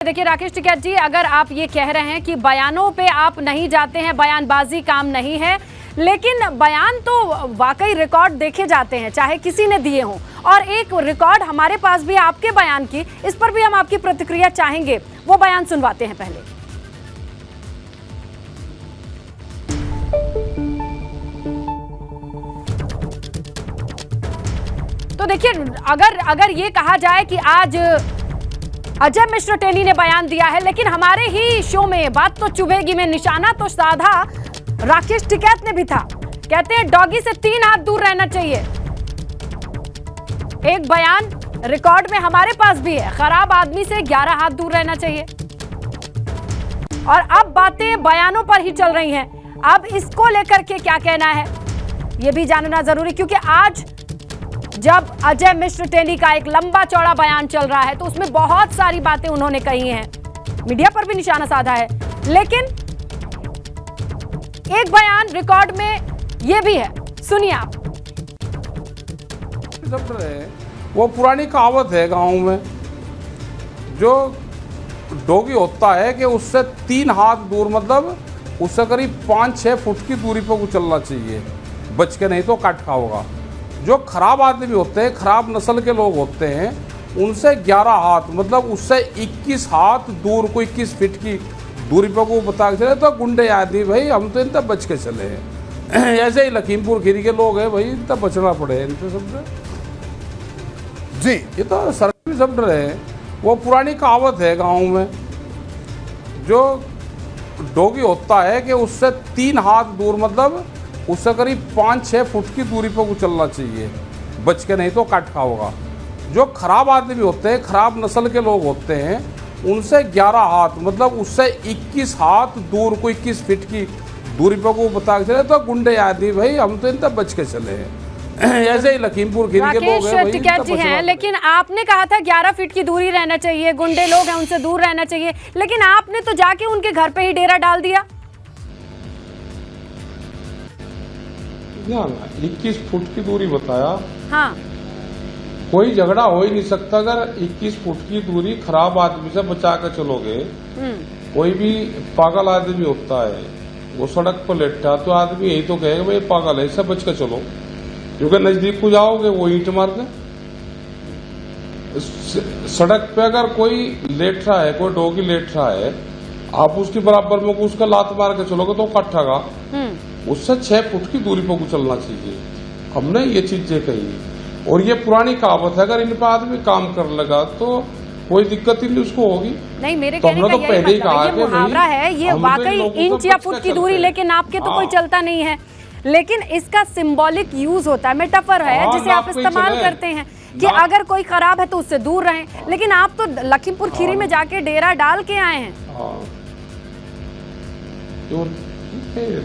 देखिए राकेश टिकैत जी, अगर आप ये कह रहे हैं कि बयानों पे आप नहीं जाते हैं, बयानबाजी काम नहीं है, लेकिन बयान तो वाकई रिकॉर्ड देखे जाते हैं, चाहे किसी ने दिए हों, और एक रिकॉर्ड हमारे पास भी आपके बयान की, इस पर भी हम आपकी प्रतिक्रिया चाहेंगे। वो बयान सुनवाते हैं पहले। तो देखिए, अगर ये कहा जाए कि आज अजय मिश्र टेनी ने बयान दिया है, लेकिन हमारे ही शो में बात तो चुभेगी में निशाना तो साधा राकेश टिकैत ने भी था। कहते हैं डॉगी से 3 हाथ दूर रहना चाहिए। एक बयान रिकॉर्ड में हमारे पास भी है, खराब आदमी से 11 हाथ दूर रहना चाहिए। और अब बातें बयानों पर ही चल रही हैं। अब इसको लेकर के क्या कहना है यह भी जानना जरूरी, क्योंकि आज जब अजय मिश्र टेनी का एक लंबा चौड़ा बयान चल रहा है तो उसमें बहुत सारी बातें उन्होंने कही हैं, मीडिया पर भी निशाना साधा है, लेकिन एक बयान रिकॉर्ड में यह भी है, सुनिए आप। वो पुरानी कहावत है गांव में, जो डॉगी होता है कि उससे 3 हाथ दूर, मतलब उससे करीब 5-6 फुट की दूरी पर चलना चाहिए, बच के, नहीं तो काट खाओगा। जो खराब आदमी होते हैं, खराब नस्ल के लोग होते हैं, उनसे 11 हाथ, मतलब उससे 21 हाथ दूर, कोई 21 फीट की दूरी पर को बता के चले तो गुंडे आदमी, भाई हम तो इनसे बच के चले हैं। ऐसे ही लखीमपुर खीरी के लोग हैं, भाई इनसे बचना पड़े इनसे सब जी। ये तो सरकारी सब डरे हैं। वो पुरानी कहावत है गाँव में, जो डॉगी होता है कि उससे 3 हाथ दूर, मतलब उससे करीब 5-6 फुट की दूरी पर चलना चाहिए, बच के, नहीं तो काट खाओगा। जो खराब आदमी होते हैं, खराब नस्ल के लोग होते हैं, उनसे 11 हाथ, मतलब उससे 21 हाथ दूर, कोई 21 फीट की दूरी पर को बता के चले तो गुंडे आदमी, भाई हम तो इनसे बच के चले हैं। ऐसे ही लखीमपुर खीरी के लोग हैं। राकेश टिकैत जी हैं, लेकिन आपने कहा था 11 फीट की दूरी रहना चाहिए, गुंडे लोग हैं उनसे दूर रहना चाहिए, लेकिन आपने तो जाके उनके घर पे ही डेरा डाल दिया। 21 फुट की दूरी बताया। हाँ, कोई झगड़ा हो ही नहीं सकता अगर 21 फुट की दूरी खराब आदमी से बचा कर चलोगे। कोई भी पागल आदमी होता है, वो सड़क पर लेटा तो आदमी यही तो कहेगा भाई पागल है, इससे बच कर चलो, क्योंकि नजदीक को जाओगे वो ईंट मार दे। सड़क पे अगर कोई लेट रहा है, कोई डॉगी लेट रहा है, आप उसके बराबर में उसका लात मार के चलोगे तो काटेगा। उससे 6 फुट की दूरी पर चलना चाहिए। हमने ये चीजें कही, और ये पुरानी कहावत है, अगर इन पर आदमी काम कर लगा तो कोई दिक्कत ही नहीं उसको होगी। नहीं, मेरे तो कहने का तो पहले ही कहा ये मुहावरा है, ये वाकई इंच या फुट की दूरी, लेकिन आपके तो कोई चलता नहीं है, लेकिन इसका सिंबॉलिक यूज होता है, मेटाफर है जिसे आप इस्तेमाल करते हैं कि अगर कोई खराब है तो उससे दूर रहें, लेकिन आप तो लखीमपुर खीरी में जाके डेरा डाल के आए हैं।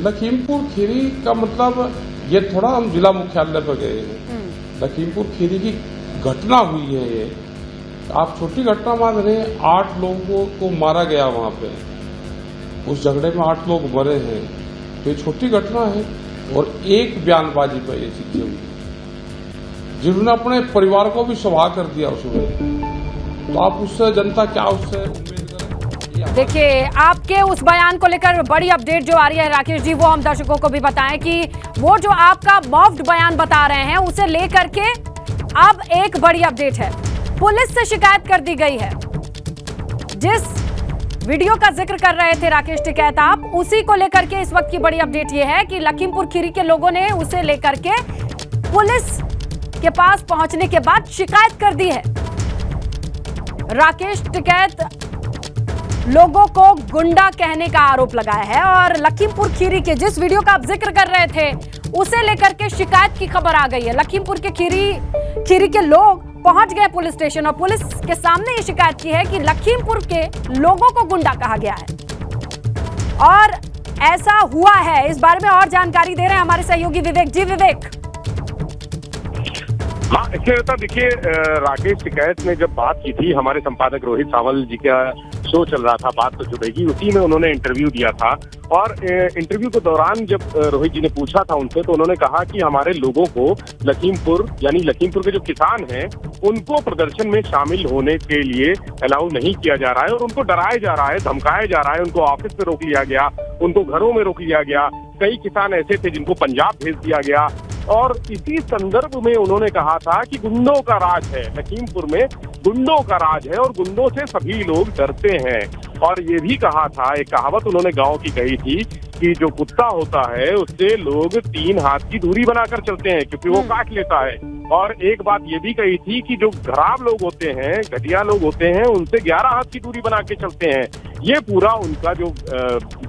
लखीमपुर खीरी का मतलब ये थोड़ा हम जिला मुख्यालय पर गए हैं। लखीमपुर खीरी की घटना हुई है, ये आप छोटी घटना मान रहे हैं। 8 लोगों को मारा गया वहां पे, उस झगड़े में 8 लोग मरे हैं, तो ये छोटी घटना है। और एक बयानबाजी पर ये चीजें हुई, जिन्होंने अपने परिवार को भी सवाह कर दिया उसमें, तो आप उससे जनता क्या उससे उम्मीद। देखिए, आपके उस बयान को लेकर बड़ी अपडेट जो आ रही है राकेश जी, वो हम दर्शकों को भी बताएं कि वो जो आपका मॉफ्ड बयान बता रहे हैं, उसे लेकर के अब एक बड़ी अपडेट है। पुलिस से शिकायत कर दी गई है। जिस वीडियो का जिक्र कर रहे थे राकेश टिकैत आप, उसी को लेकर के इस वक्त की बड़ी अपडेट ये है कि लखीमपुर खीरी के लोगों ने उसे लेकर के पुलिस के पास पहुंचने के बाद शिकायत कर दी है। राकेश टिकैत लोगों को गुंडा कहने का आरोप लगाया है, और लखीमपुर खीरी के जिस वीडियो का आप जिक्र कर रहे थे उसे लेकर के शिकायत की खबर आ गई है। लखीमपुर के खीरी के लोग पहुंच गए पुलिस स्टेशन, और पुलिस के सामने ये शिकायत की है कि लखीमपुर के लोगों को गुंडा कहा गया है, और ऐसा हुआ है। इस बारे में और जानकारी दे रहे हैं हमारे सहयोगी विवेक जी। विवेक, हाँ, इसलिए होता देखिए, राकेश टिकैत ने जब बात की थी, हमारे संपादक रोहित सावल जी का शो चल रहा था बात तो जुड़ेगी, उसी में उन्होंने इंटरव्यू दिया था। और इंटरव्यू के दौरान जब रोहित जी ने पूछा था उनसे, तो उन्होंने कहा कि हमारे लोगों को लखीमपुर यानी लखीमपुर के जो किसान हैं उनको प्रदर्शन में शामिल होने के लिए अलाउ नहीं किया जा रहा है और उनको डराया जा रहा है, धमकाया जा रहा है, उनको ऑफिस में रोक लिया गया, उनको घरों में रोक लिया गया। कई किसान ऐसे थे जिनको पंजाब भेज दिया गया। और इसी संदर्भ में उन्होंने कहा था कि गुंडों का राज है, लखीमपुर में गुंडों का राज है और गुंडों से सभी लोग डरते हैं। और ये भी कहा था, एक कहावत उन्होंने गांव की कही थी कि जो कुत्ता होता है उससे लोग 3 हाथ की दूरी बनाकर चलते हैं क्योंकि वो काट लेता है। और एक बात ये भी कही थी कि जो खराब लोग होते हैं, घटिया लोग होते हैं, उनसे 11 हाथ की दूरी बना के चलते हैं। ये पूरा उनका जो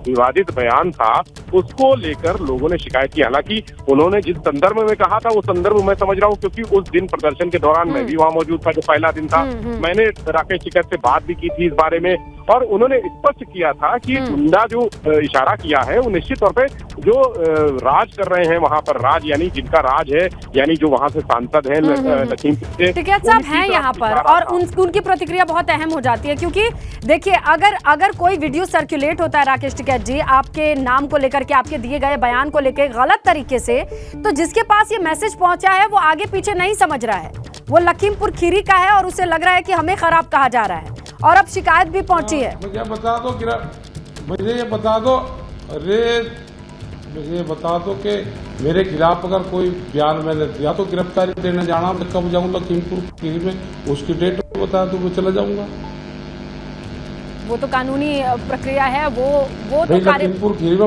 विवादित बयान था उसको लेकर लोगों ने शिकायत की। हालांकि उन्होंने जिस संदर्भ में कहा था वो संदर्भ मैं समझ रहा हूँ, क्योंकि उस दिन प्रदर्शन के दौरान मैं भी वहां मौजूद था, जो पहला दिन था। मैंने राकेश टिकैत से बात भी की थी इस बारे में और उन्होंने स्पष्ट किया था कि गुंडा जो इशारा किया है वो निश्चित तौर पे जो राज कर रहे हैं वहां पर, राज यानी जिनका राज है, यानी जो वहां से सांसद हैं लखीमपुर से, टिकैत साहब हैं यहाँ पर। और उनकी प्रतिक्रिया बहुत अहम हो जाती है, क्योंकि देखिए अगर कोई वीडियो सर्कुलेट होता है राकेश टिकैत जी आपके नाम को लेकर के, आपके दिए गए बयान को लेकर गलत तरीके से, तो जिसके पास ये मैसेज पहुंचा है वो आगे पीछे नहीं समझ रहा है, वो लखीमपुर खीरी का है और उसे लग रहा है कि हमें खराब कहा जा रहा है और अब शिकायत भी पहुंची है। मुझे बता दो मुझे ये बता दो कि मेरे खिलाफ अगर कोई बयान मैंने दिया तो गिरफ्तारी देने जाना, मैं कब जाऊँ लखीमपुर खीरी में, उसकी डेट बता दो, मैं चला जाऊंगा। वो तो कानूनी प्रक्रिया है, वो तो लखीमपुर खीरी में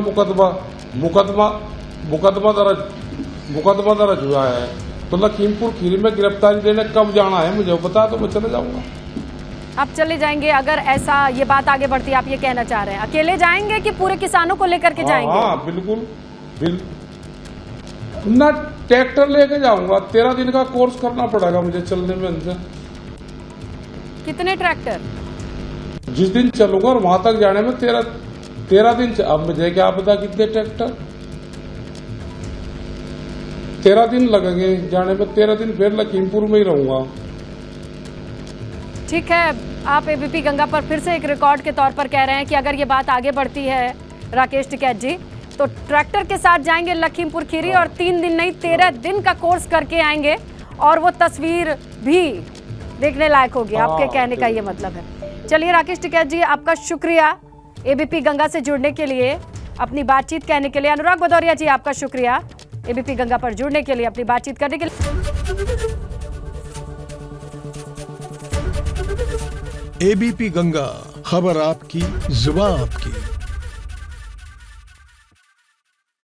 मुकदमा दर्ज हुआ है, तो लखीमपुर खीरी में गिरफ्तारी देने कब जाना है मुझे बता दो, मैं चला जाऊंगा। आप चले जाएंगे अगर ऐसा ये बात आगे बढ़ती है? आप ये कहना चाह रहे हैं अकेले जाएंगे कि पूरे किसानों को लेकर के जाएंगे? हाँ बिल्कुल ना, ट्रैक्टर लेके जाऊंगा। 13 दिन का कोर्स करना पड़ेगा मुझे चलने में अंदर। कितने ट्रैक्टर? जिस दिन चलूंगा और वहां तक जाने में 13 दिन। अब मुझे क्या पता कितने ट्रैक्टर, 13 दिन लगेंगे जाने में। 13 दिन फिर लखीमपुर में ही रहूंगा। ठीक है, आप एबीपी गंगा पर फिर से एक रिकॉर्ड के तौर पर कह रहे हैं कि अगर ये बात आगे बढ़ती है राकेश टिकैत जी तो ट्रैक्टर के साथ जाएंगे लखीमपुर खीरी और 3 दिन नहीं 13 दिन का कोर्स करके आएंगे और वो तस्वीर भी देखने लायक होगी। आपके कहने का ये मतलब है। चलिए राकेश टिकैत जी, आपका शुक्रिया एबीपी गंगा से जुड़ने के लिए, अपनी बातचीत कहने के लिए। अनुराग भदौरिया जी, आपका शुक्रिया एबीपी गंगा पर जुड़ने के लिए, अपनी बातचीत करने के लिए। एबीपी गंगा, खबर आपकी, जुबान आपकी।